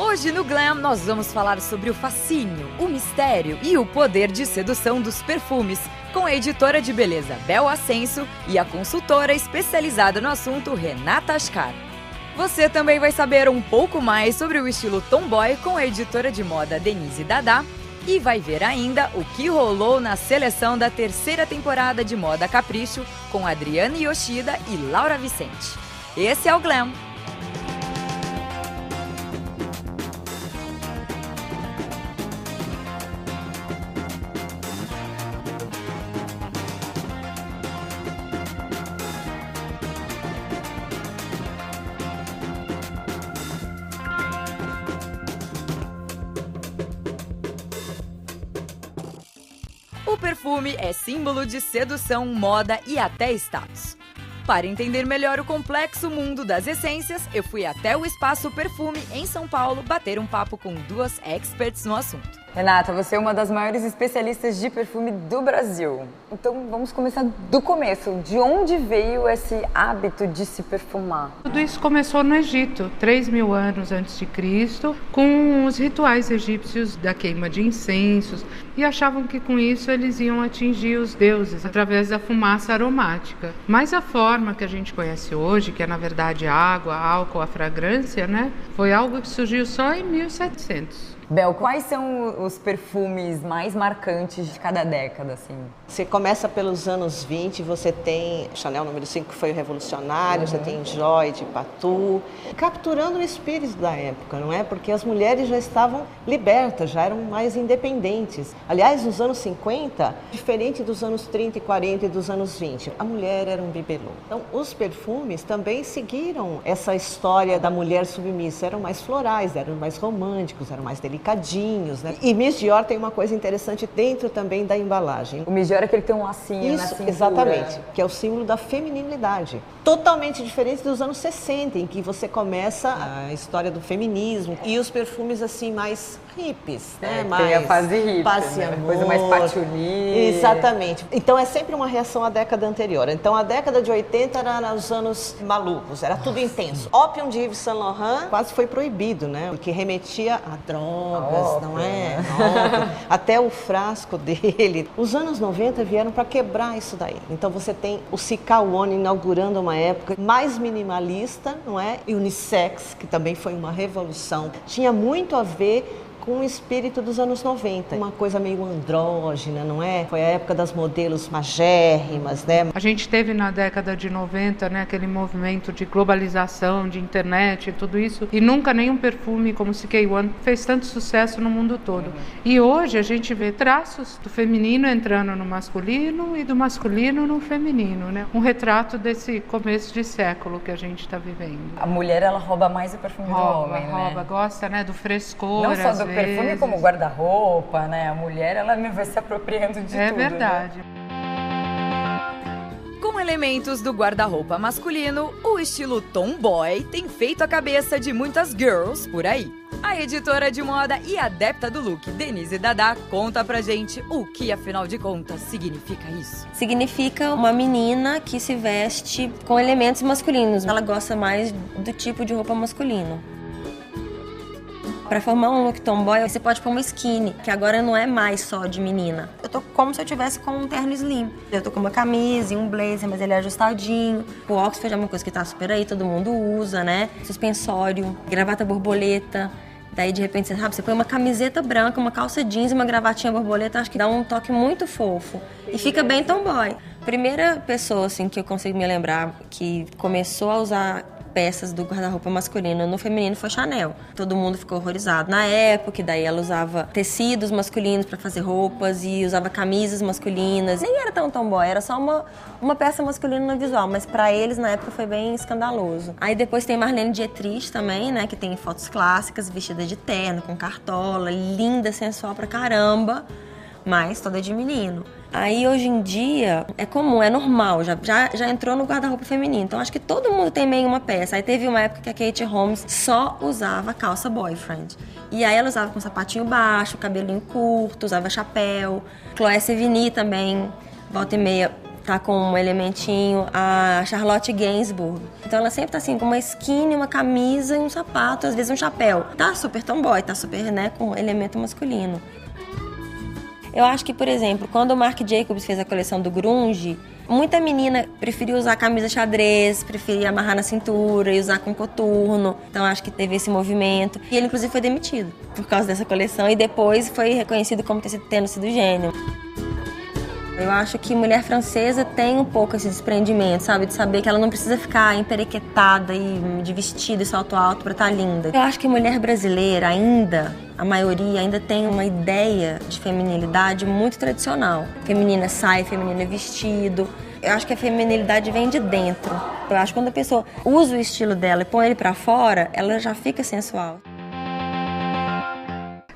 Hoje no Glam nós vamos falar sobre o fascínio, o mistério e o poder de sedução dos perfumes, com a editora de beleza Bel Ascenso e a consultora especializada no assunto Renata Ascar. Você também vai saber um pouco mais sobre o estilo tomboy com a editora de moda Denise Dada e vai ver ainda o que rolou na seleção da terceira temporada de Moda Capricho com Adriane Yoshida e Laura Vicente. Esse é o Glam! O perfume é símbolo de sedução, moda e até status. Para entender melhor o complexo mundo das essências, eu fui até o Espaço Perfume, em São Paulo, bater um papo com duas experts no assunto. Renata, você é uma das maiores especialistas de perfume do Brasil. Então vamos começar do começo. De onde veio esse hábito de se perfumar? Tudo isso começou no Egito, 3.000 anos antes de Cristo, com os rituais egípcios da queima de incensos, e achavam que com isso eles iam atingir os deuses através da fumaça aromática. Mas a forma que a gente conhece hoje, que é na verdade a água, álcool, a fragrância, foi algo que surgiu só em 1700. Bel, quais são os perfumes mais marcantes de cada década, assim? Você começa pelos anos 20, você tem Chanel número 5, que foi o revolucionário, você tem Joy de Patou, capturando o espírito da época, não é? Porque as mulheres já estavam libertas, já eram mais independentes. Aliás, nos anos 50, diferente dos anos 30 e 40 e dos anos 20, a mulher era um bibelô. Então, os perfumes também seguiram essa história da mulher submissa, eram mais florais, eram mais românticos, eram mais delicadinhos, né? E Miss Dior tem uma coisa interessante dentro também da embalagem. O Miss Dior é que ele tem um lacinho na cintura. Exatamente, que é o símbolo da feminilidade. Totalmente diferente dos anos 60, em que você começa a história do feminismo e os perfumes assim mais hippies, né? Tem a fase hippie, paz e né? amor. Coisa mais patchouli. Exatamente. Então é sempre uma reação à década anterior. Então a década de 80 era os anos malucos, era tudo intenso. Opium de Yves Saint Laurent quase foi proibido, né? Porque remetia a drogas, não é? Até o frasco dele. Os anos 90 vieram para quebrar isso daí. Então você tem o Cica One inaugurando uma época mais minimalista, não é? E unissex, que também foi uma revolução. Tinha muito a ver com o espírito dos anos 90, uma coisa meio andrógena, não é? Foi a época das modelos magérrimas, né? A gente teve na década de 90, aquele movimento de globalização, de internet e tudo isso, e nunca nenhum perfume como o CK1 fez tanto sucesso no mundo todo. E hoje a gente vê traços do feminino entrando no masculino e do masculino no feminino, né? Um retrato desse começo de século que a gente está vivendo. A mulher, ela rouba mais o perfume do homem, rouba, gosta, do frescor. Não só do perfume, como guarda-roupa, né? A mulher, ela vai se apropriando de tudo. É verdade. Né? Com elementos do guarda-roupa masculino, o estilo tomboy tem feito a cabeça de muitas girls por aí. A editora de moda e adepta do look, Denise Dada, conta pra gente o que, afinal de contas, significa isso. Significa uma menina que se veste com elementos masculinos. Ela gosta mais do tipo de roupa masculino. Para formar um look tomboy, você pode pôr uma skinny, que agora não é mais só de menina. Eu tô como se eu tivesse com um terno slim. Eu tô com uma camisa e um blazer, mas ele é ajustadinho. O Oxford é uma coisa que tá super aí, todo mundo usa, né? Suspensório, gravata borboleta. Daí, de repente, você põe uma camiseta branca, uma calça jeans e uma gravatinha borboleta, acho que dá um toque muito fofo. E fica bem tomboy. Primeira pessoa, assim, que eu consigo me lembrar que começou a usar peças do guarda-roupa masculino no feminino foi Chanel. Todo mundo ficou horrorizado na época, e daí ela usava tecidos masculinos para fazer roupas e usava camisas masculinas. Nem era tão tomboy, era só uma peça masculina no visual, mas para eles na época foi bem escandaloso. Aí depois tem Marlene Dietrich também, que tem fotos clássicas, vestida de terno, com cartola, linda, sensual pra caramba, mas toda de menino. Aí hoje em dia é comum, é normal, já entrou no guarda-roupa feminino. Então acho que todo mundo tem meio uma peça. Aí teve uma época que a Katie Holmes só usava calça boyfriend. E aí ela usava com sapatinho baixo, cabelinho curto, usava chapéu. Chloé Sevigny também, volta e meia, tá com um elementinho, a Charlotte Gainsbourg. Então ela sempre tá assim, com uma skinny, uma camisa e um sapato, às vezes um chapéu. Tá super tomboy, tá super, né, com elemento masculino. Eu acho que, por exemplo, quando o Marc Jacobs fez a coleção do grunge, muita menina preferia usar camisa xadrez, preferia amarrar na cintura e usar com coturno. Então acho que teve esse movimento. E ele, inclusive, foi demitido por causa dessa coleção e depois foi reconhecido como tendo sido gênio. Eu acho que mulher francesa tem um pouco esse desprendimento, sabe? De saber que ela não precisa ficar emperequetada e de vestido e salto alto pra estar linda. Eu acho que mulher brasileira ainda, a maioria ainda tem uma ideia de feminilidade muito tradicional. Feminina é saia, feminina é vestido. Eu acho que a feminilidade vem de dentro. Eu acho que quando a pessoa usa o estilo dela e põe ele pra fora, ela já fica sensual.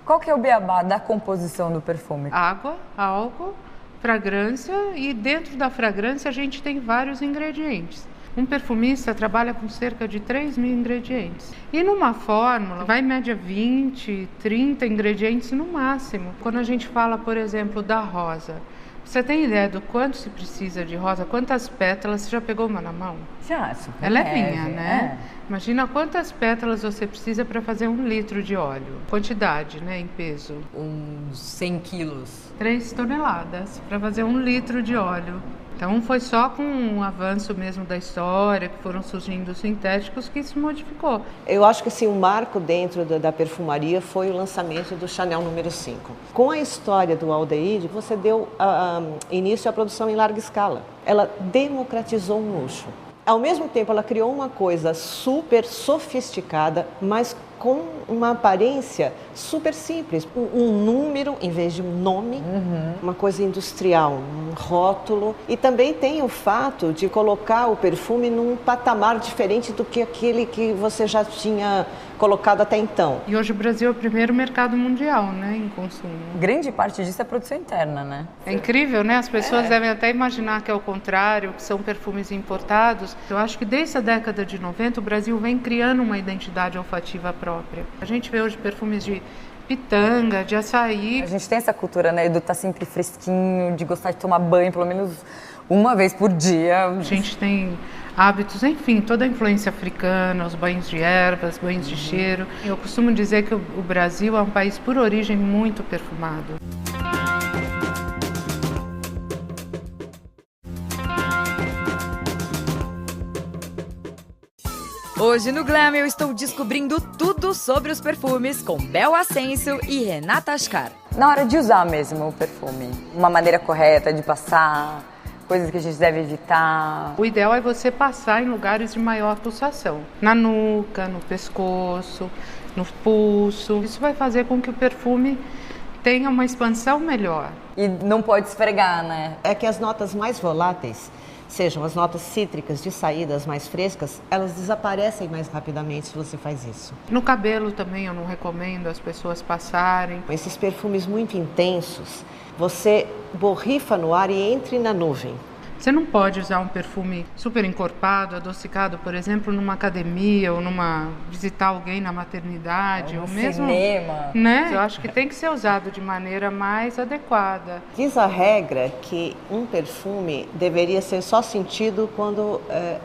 Qual que é o beabá da composição do perfume? Água, álcool, fragrância, e dentro da fragrância a gente tem vários ingredientes. Um perfumista trabalha com cerca de 3.000 ingredientes. E numa fórmula vai em média 20, 30 ingredientes no máximo. Quando a gente fala, por exemplo, da rosa, você tem ideia do quanto se precisa de rosa? Quantas pétalas? Você já pegou uma na mão? Já, super É levinha, leve, né? Imagina quantas pétalas você precisa para fazer 1 litro de óleo. Quantidade, né, em peso. Uns 100 quilos. 3 toneladas para fazer 1 litro de óleo. Então foi só com um avanço mesmo da história, que foram surgindo os sintéticos, que isso modificou. Eu acho que assim, um marco dentro da perfumaria foi o lançamento do Chanel número 5. Com a história do aldeíde, você deu início à produção em larga escala. Ela democratizou um luxo. Ao mesmo tempo, ela criou uma coisa super sofisticada, mas com uma aparência super simples. Um número em vez de um nome, uma coisa industrial, um rótulo. E também tem o fato de colocar o perfume num patamar diferente do que aquele que você já tinha colocado até então. E hoje o Brasil é o primeiro mercado mundial, né, em consumo. Grande parte disso é produção interna, né? É incrível, né? As pessoas devem até imaginar que é o contrário, que são perfumes importados. Eu acho que desde a década de 90 o Brasil vem criando uma identidade olfativa própria. A gente vê hoje perfumes de pitanga, de açaí. A gente tem essa cultura, né, do estar sempre fresquinho, de gostar de tomar banho pelo menos uma vez por dia. A gente tem hábitos, enfim, toda a influência africana, os banhos de ervas, banhos de cheiro. Eu costumo dizer que o Brasil é um país por origem muito perfumado. Hoje no Glam eu estou descobrindo tudo sobre os perfumes com Bel Ascencio e Renata Ascar. Na hora de usar mesmo o perfume, uma maneira correta de passar, coisas que a gente deve evitar. O ideal é você passar em lugares de maior pulsação. Na nuca, no pescoço, no pulso. Isso vai fazer com que o perfume tenha uma expansão melhor. E não pode esfregar, né? É que as notas mais voláteis, sejam as notas cítricas de saídas mais frescas, elas desaparecem mais rapidamente se você faz isso. No cabelo também eu não recomendo as pessoas passarem. Esses perfumes muito intensos, você borrifa no ar e entra na nuvem. Você não pode usar um perfume super encorpado, adocicado, por exemplo, numa academia ou visitar alguém na maternidade, ou mesmo cinema. Né? Eu acho que tem que ser usado de maneira mais adequada. Diz a regra que um perfume deveria ser só sentido quando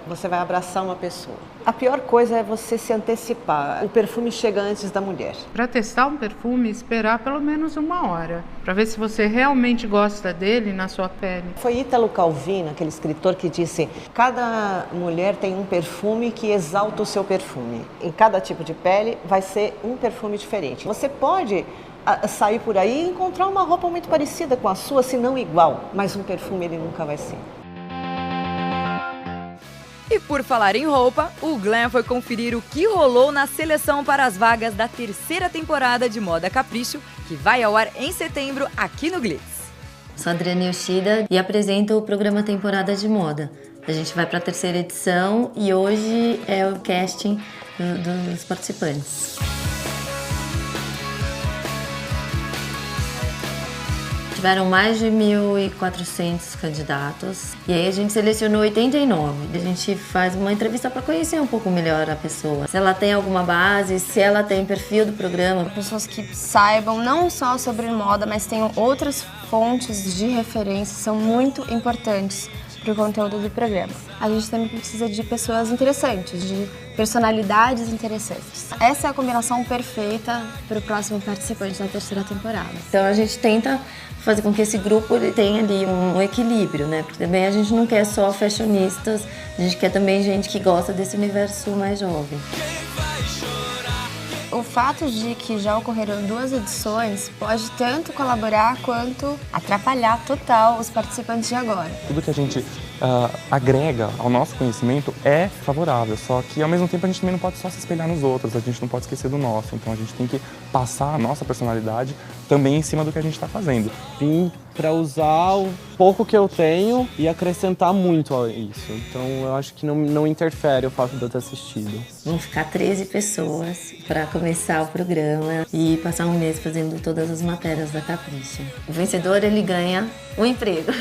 você vai abraçar uma pessoa. A pior coisa é você se antecipar. O perfume chega antes da mulher. Para testar um perfume, esperar pelo menos 1 hora, para ver se você realmente gosta dele na sua pele. Foi Ítalo Calvino, aquele escritor, que disse: cada mulher tem um perfume que exalta o seu perfume. Em cada tipo de pele vai ser um perfume diferente. Você pode sair por aí e encontrar uma roupa muito parecida com a sua, se não igual, mas um perfume ele nunca vai ser. E por falar em roupa, o Glam foi conferir o que rolou na seleção para as vagas da 3ª temporada de Moda Capricho, que vai ao ar em setembro aqui no Glitz. Sou Adriana Yoshida e apresento o programa Temporada de Moda. A gente vai para a 3ª edição e hoje é o casting dos participantes. Tiveram mais de 1.400 candidatos e aí a gente selecionou 89. A gente faz uma entrevista para conhecer um pouco melhor a pessoa. Se ela tem alguma base, se ela tem perfil do programa. Pessoas que saibam não só sobre moda, mas tenham outras fontes de referência são muito importantes para o conteúdo do programa. A gente também precisa de pessoas interessantes, de personalidades interessantes. Essa é a combinação perfeita para o próximo participante da terceira temporada. Então a gente tenta fazer com que esse grupo tenha ali um equilíbrio, né? Porque também a gente não quer só fashionistas, a gente quer também gente que gosta desse universo mais jovem. O fato de que já ocorreram 2 edições pode tanto colaborar quanto atrapalhar total os participantes de agora. Tudo que a gente agrega ao nosso conhecimento é favorável, só que ao mesmo tempo a gente também não pode só se espelhar nos outros, a gente não pode esquecer do nosso, então a gente tem que passar a nossa personalidade também em cima do que a gente está fazendo. Vim para usar o pouco que eu tenho e acrescentar muito a isso, então eu acho que não interfere o fato de eu ter assistido. Vão ficar 13 pessoas para começar o programa e passar um mês fazendo todas as matérias da Capricho. O vencedor, ele ganha um emprego.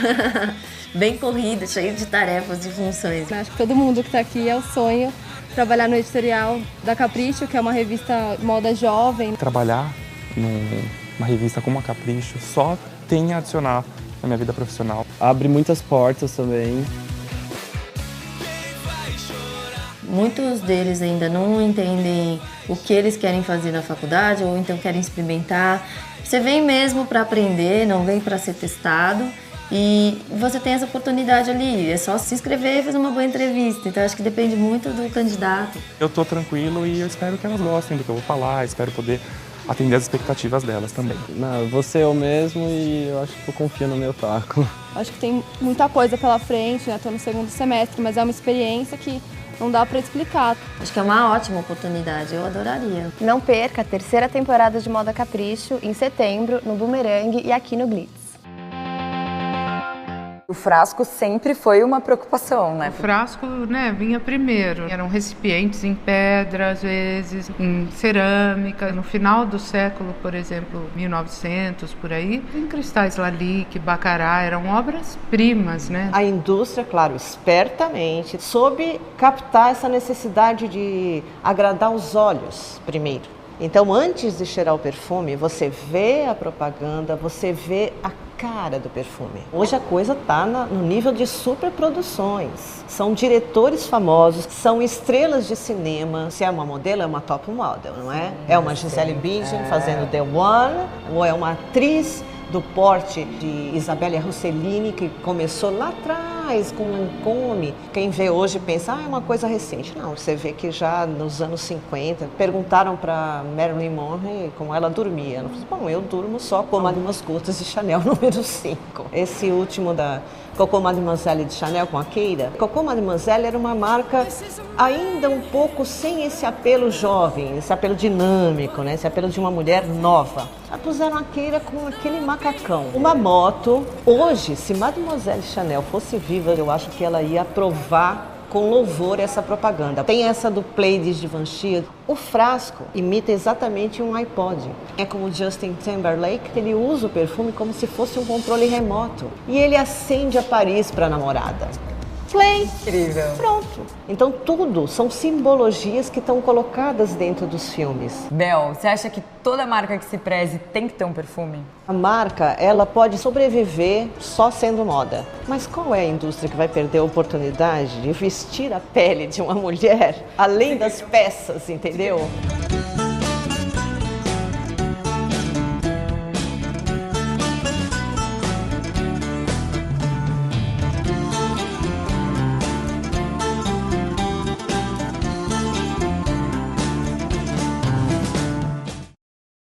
Bem corrido, cheio de tarefas e funções. Acho que todo mundo que está aqui é o sonho trabalhar no editorial da Capricho, que é uma revista moda jovem. Trabalhar numa revista como a Capricho só tem a adicionar na minha vida profissional. Abre muitas portas também. Muitos deles ainda não entendem o que eles querem fazer na faculdade ou então querem experimentar. Você vem mesmo para aprender, não vem para ser testado. E você tem essa oportunidade ali, é só se inscrever e fazer uma boa entrevista. Então acho que depende muito do candidato. Eu tô tranquilo e eu espero que elas gostem do que eu vou falar, espero poder atender as expectativas delas também. Não, eu vou ser eu mesmo e eu acho que eu confio no meu taco. Acho que tem muita coisa pela frente, né? Estou no 2º semestre, mas é uma experiência que não dá para explicar. Acho que é uma ótima oportunidade, eu adoraria. Não perca a terceira temporada de Moda Capricho em setembro, no Boomerang e aqui no Glitz. O frasco sempre foi uma preocupação, né? O frasco, né, vinha primeiro. Eram recipientes em pedra, às vezes, em cerâmica. No final do século, por exemplo, 1900, por aí, em cristais Lalique, Baccarat, eram obras-primas, né? A indústria, claro, espertamente, soube captar essa necessidade de agradar os olhos primeiro. Então, antes de cheirar o perfume, você vê a propaganda, você vê a cara do perfume. Hoje a coisa está no nível de superproduções. São diretores famosos, são estrelas de cinema. Se é uma modelo, é uma top model, não é? É uma Gisele Bündchen fazendo The One, ou é uma atriz do porte de Isabella Rossellini, que começou lá atrás com Lancôme. Quem vê hoje pensa, é uma coisa recente. Não, você vê que já nos anos 50, perguntaram para Marilyn Monroe como ela dormia. Ela falou, bom, eu durmo só com Mademoiselle de Chanel número 5. Esse último da Coco Mademoiselle de Chanel com a Keira. Coco Mademoiselle era uma marca ainda um pouco sem esse apelo jovem, esse apelo dinâmico, né? Esse apelo de uma mulher nova. Puseram a Keira com aquele macacão. Uma moto. Hoje, se Mademoiselle Chanel fosse viva, eu acho que ela ia aprovar com louvor essa propaganda. Tem essa do Play de Givenchy. O frasco imita exatamente um iPod. É como o Justin Timberlake, ele usa o perfume como se fosse um controle remoto. E ele acende a Paris para a namorada. Play. Incrível. Pronto. Então tudo são simbologias que estão colocadas dentro dos filmes. Bel, você acha que toda marca que se preze tem que ter um perfume? A marca, ela pode sobreviver só sendo moda. Mas qual é a indústria que vai perder a oportunidade de vestir a pele de uma mulher além das peças, entendeu?